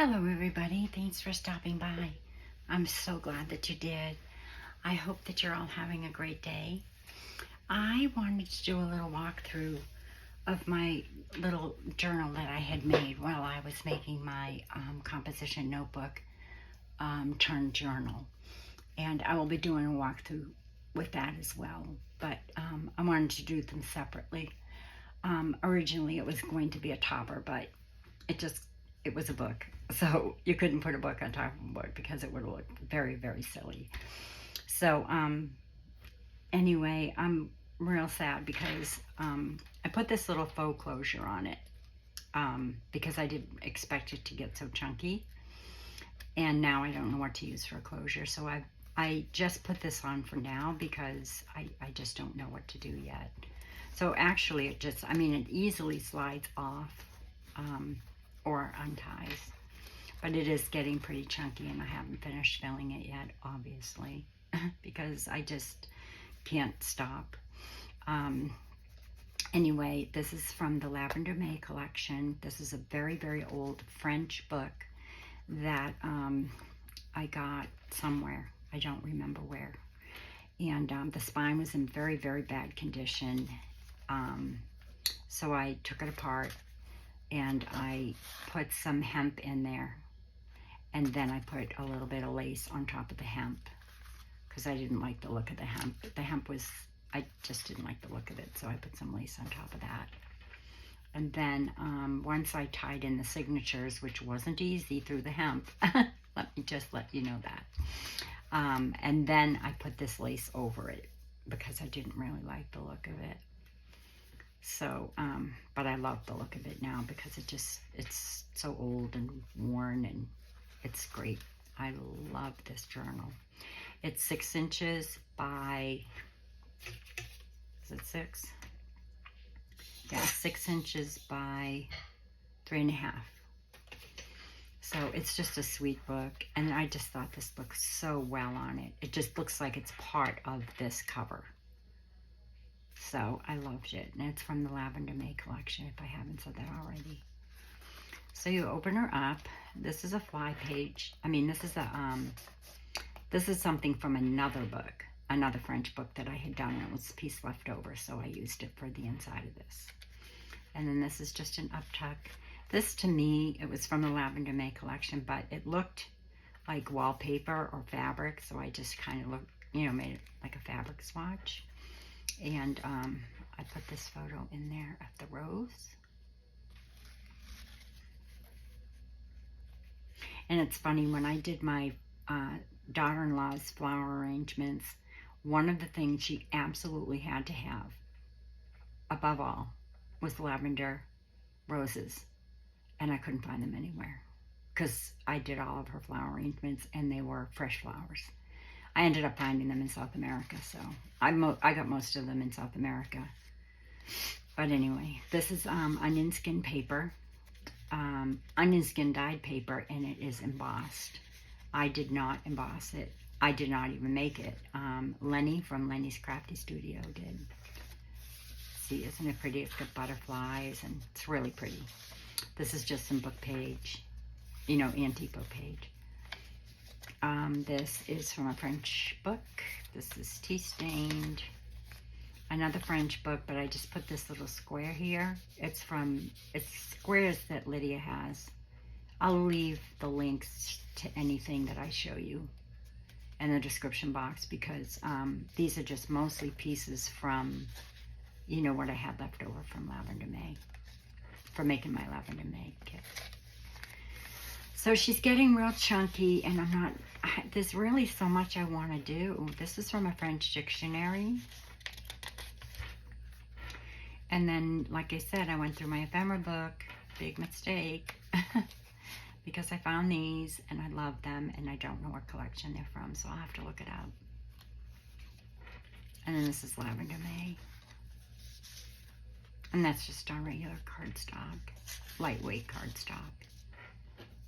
Hello everybody, thanks for stopping by. I'm so glad that you did. I hope that you're all having a great day. I wanted to do a little walkthrough of my little journal that I had made while I was making my composition notebook turned journal. And I will be doing a walkthrough with that as well, but I wanted to do them separately. Originally it was going to be a topper, but it was a book. So you couldn't put a book on top of a book because it would look very, very silly. So anyway, I'm real sad because I put this little faux closure on it because I didn't expect it to get so chunky. And now I don't know what to use for a closure. So I just put this on for now because I just don't know what to do yet. So actually it easily slides off or unties. But it is getting pretty chunky and I haven't finished filling it yet, obviously, because I just can't stop. Anyway, this is from the Lavender Mae collection. This is a very, very old French book that I got somewhere. I don't remember where. And the spine was in very, very bad condition. So I took it apart and I put some hemp in there. And then I put a little bit of lace on top of the hemp because I didn't like the look of the hemp. I just didn't like the look of it, so I put some lace on top of that. And then once I tied in the signatures, which wasn't easy through the hemp, let me just let you know that. And then I put this lace over it because I didn't really like the look of it. So, but I love the look of it now because it's so old and worn and it's great. I love this journal. It's 6 inches by, is it 6? Yeah, 6 inches by 3.5. So it's just a sweet book. And I just thought this looks so well on it. It just looks like it's part of this cover. So I loved it. And it's from the Lavender Mae collection, if I haven't said that already. So you open her up. This is a fly page. This is something from another book, another French book that I had done. It was a piece left over, so I used it for the inside of this. And then this is just an uptuck. This, to me, it was from the Lavender Mae collection, but it looked like wallpaper or fabric, so I just kind of made it like a fabric swatch. And I put this photo in there of the rose. And it's funny, when I did my daughter-in-law's flower arrangements, one of the things she absolutely had to have, above all, was lavender roses. And I couldn't find them anywhere because I did all of her flower arrangements and they were fresh flowers. I ended up finding them in South America, so I got most of them in South America. But anyway, this is onion skin paper. Onion skin dyed paper, and it is embossed. I did not emboss it. I did not even make it. Lenny from Lenny's Crafty Studio did. See, isn't it pretty? It's got butterflies, and it's really pretty. This is just some book page, antique book page. This is from a French book. This is tea stained. Another French book, but I just put this little square here. It's squares that Lydia has. I'll leave the links to anything that I show you in the description box because these are just mostly pieces from, what I had left over from Lavender Mae, for making my Lavender Mae kit. So she's getting real chunky and there's really so much I want to do. This is from a French dictionary. And then, like I said, I went through my ephemera book, big mistake, because I found these and I love them and I don't know what collection they're from, so I'll have to look it up. And then this is Lavender Mae. And that's just on regular cardstock, lightweight cardstock.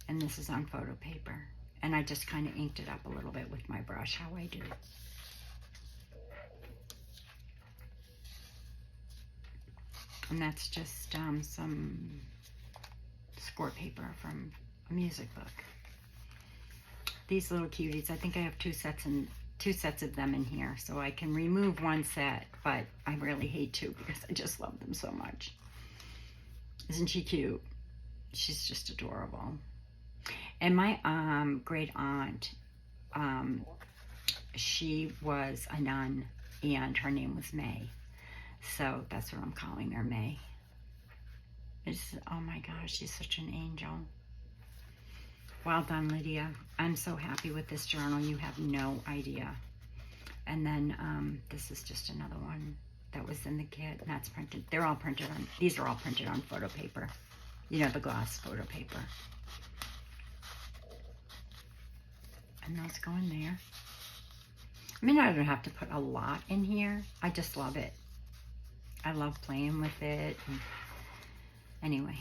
And this is on photo paper. And I just kind of inked it up a little bit with my brush, how I do. And that's just some score paper from a music book. These little cuties, I think I have two sets of them in here, so I can remove one set, but I really hate to because I just love them so much. Isn't she cute? She's just adorable. And my great aunt, she was a nun, and her name was May, so that's what I'm calling her, May. Oh my gosh, she's such an angel. Well done, Lydia. I'm so happy with this journal. You have no idea. And then this is just another one that was in the kit, and that's printed. They're all printed on, these are all printed on photo paper. You know, the gloss photo paper. And those go in there. I mean, I don't have to put a lot in here. I just love it. I love playing with it. And anyway,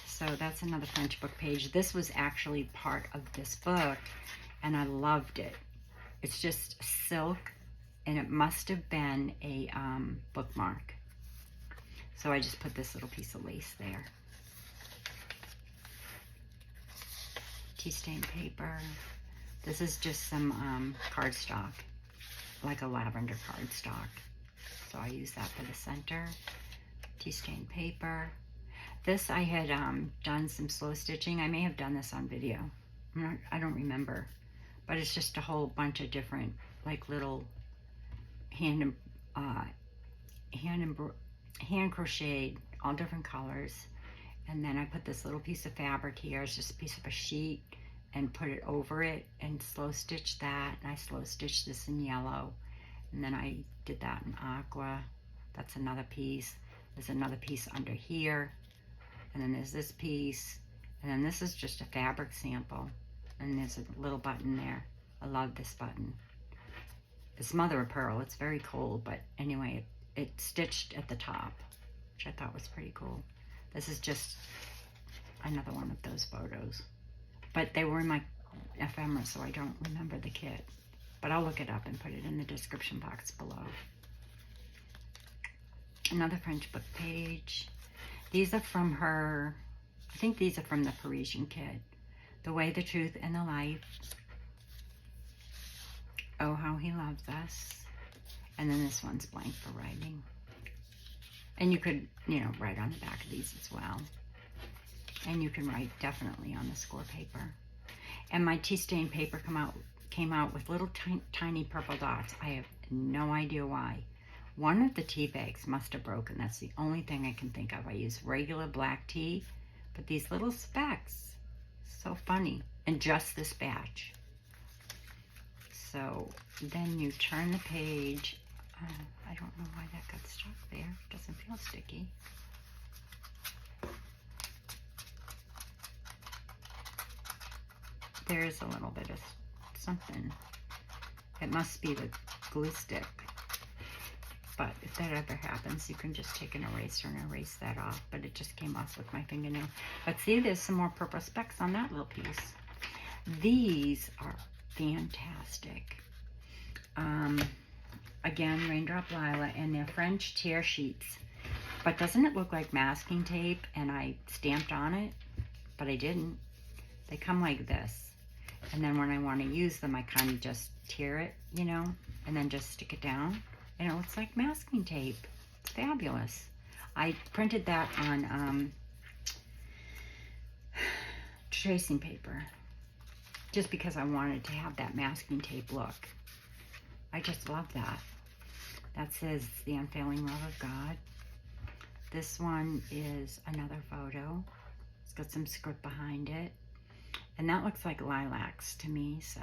so that's another French book page. This was actually part of this book, and I loved it. It's just silk, and it must have been a bookmark. So I just put this little piece of lace there. Tea stain paper. This is just some cardstock, like a lavender cardstock. So I use that for the center. Tea stain paper. This I had done some slow stitching. I may have done this on video. I don't remember. But it's just a whole bunch of different, like little hand crocheted, all different colors. And then I put this little piece of fabric here. It's just a piece of a sheet, and put it over it and slow stitch that. And I slow stitched this in yellow. And then I did that in aqua. That's another piece. There's another piece under here. And then there's this piece. And then this is just a fabric sample. And there's a little button there. I love this button. It's mother of pearl. It's very cold, but anyway, it stitched at the top, which I thought was pretty cool. This is just another one of those photos. But they were in my ephemera, so I don't remember the kit. But I'll look it up and put it in the description box below. Another French book page. These are from her, I think these are from the Parisian kit. The Way, the Truth, and the Life. Oh, How He Loves Us. And then this one's blank for writing. And you could, you know, write on the back of these as well. And you can write definitely on the score paper. And my tea stain paper came out with little tiny purple dots. I have no idea why. One of the tea bags must have broken. That's the only thing I can think of. I use regular black tea, but these little specks, so funny. And just this batch. So then you turn the page. I don't know why that got stuck there. It doesn't feel sticky. There's a little bit of something. It must be the glue stick. But if that ever happens, you can just take an eraser and erase that off. But it just came off with my fingernail. But see, there's some more purple specks on that little piece. These are fantastic. Again, Raindrop Lila, and they're French tear sheets. But doesn't it look like masking tape? And I stamped on it, but I didn't. They come like this. And then when I want to use them, I kind of just tear it, you know, and then just stick it down. And it looks like masking tape. It's fabulous. I printed that on tracing paper, just because I wanted to have that masking tape look. I just love that. That says The Unfailing Love of God. This one is another photo. It's got some script behind it. And that looks like lilacs to me, so.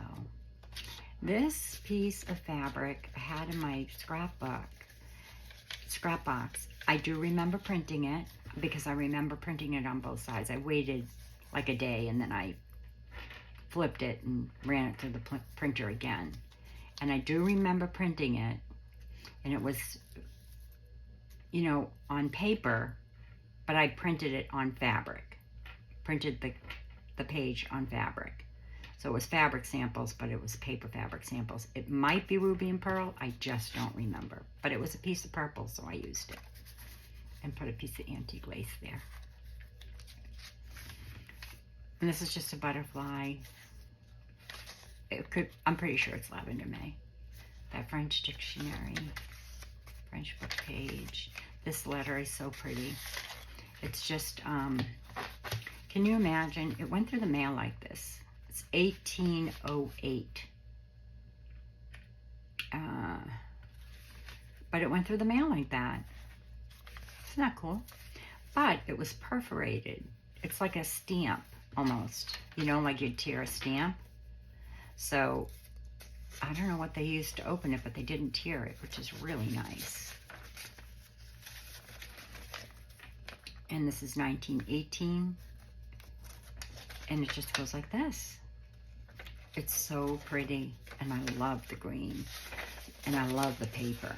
This piece of fabric I had in my scrap box. I do remember printing it, because I remember printing it on both sides. I waited like a day, and then I flipped it and ran it through the printer again. And I do remember printing it, and it was, you know, on paper, but I printed it on fabric. Printed the page on fabric. So it was fabric samples, but it was paper fabric samples. It might be ruby and pearl, I just don't remember. But it was a piece of purple, so I used it. And put a piece of antique lace there. And this is just a butterfly. I'm pretty sure it's Lavender Mae. That French dictionary, French book page. This letter is so pretty. It's just, can you imagine? It went through the mail like this. It's 1808. But it went through the mail like that. Isn't that cool? But it was perforated. It's like a stamp, almost. You know, like you'd tear a stamp. So, I don't know what they used to open it, but they didn't tear it, which is really nice. And this is 1918. And it just goes like this. It's so pretty. And I love the green. And I love the paper.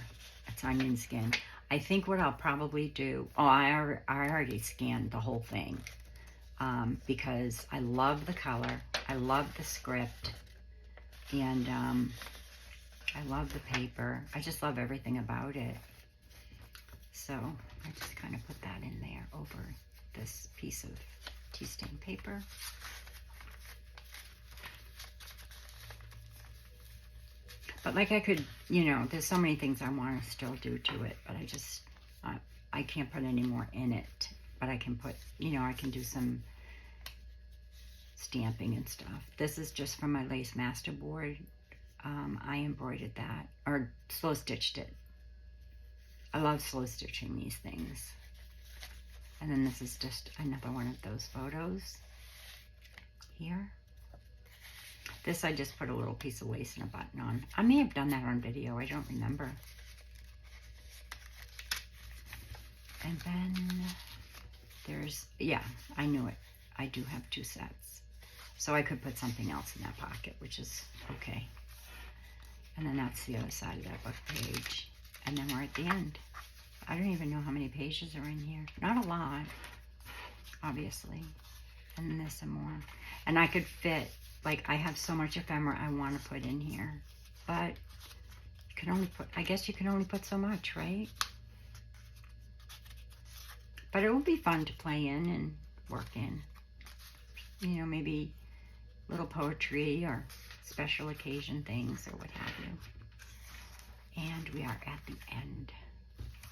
It's onion skin. I think what I'll probably do... Oh, I already scanned the whole thing. Because I love the color. I love the script. And I love the paper. I just love everything about it. So I just kind of put that in there over this piece of tea stain paper. But like I could, you know, there's so many things I want to still do to it, but I can't put any more in it. But I can put, you know, I can do some stamping and stuff. This is just from my lace masterboard. I embroidered that, or slow stitched it. I love slow stitching these things. And then this is just another one of those photos here. This I just put a little piece of lace and a button on. I may have done that on video, I don't remember. And then there's, yeah, I knew it. I do have 2 sets. So I could put something else in that pocket, which is okay. And then that's the other side of that book page. And then we're at the end. I don't even know how many pages are in here. Not a lot, obviously. And then there's some more. And I could fit, like I have so much ephemera I want to put in here. But you can only put, I guess you can only put so much, right? But it will be fun to play in and work in. You know, maybe little poetry or special occasion things or what have you. And we are at the end.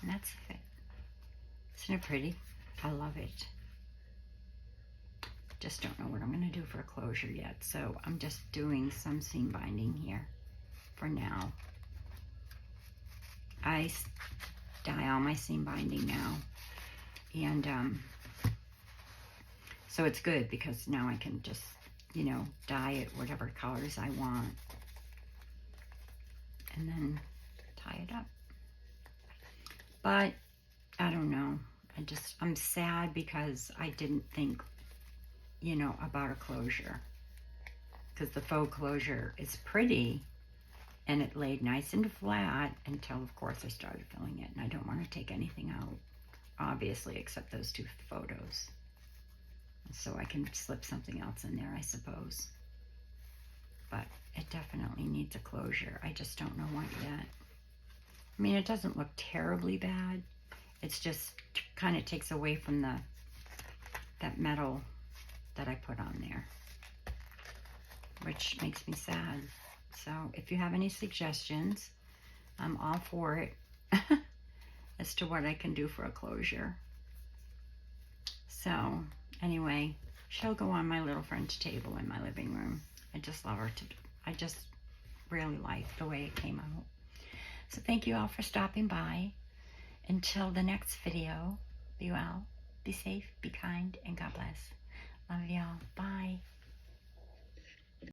And that's it. Isn't it pretty? I love it. Just don't know what I'm going to do for a closure yet. So I'm just doing some seam binding here for now. I dye all my seam binding now. And so it's good because now I can just, you know, dye it whatever colors I want. And then tie it up. But I don't know. I'm sad because I didn't think, you know, about a closure. Because the faux closure is pretty and it laid nice and flat until, of course, I started filling it. And I don't want to take anything out, obviously, except those 2 photos. So I can slip something else in there, I suppose. But it definitely needs a closure. I just don't know what yet. I mean, it doesn't look terribly bad. It's just kind of takes away from that metal that I put on there, which makes me sad. So if you have any suggestions, I'm all for it as to what I can do for a closure. So anyway, she'll go on my little French table in my living room. I just love her I just really like the way it came out. So thank you all for stopping by. Until the next video, be well, be safe, be kind, and God bless. Love y'all. Bye.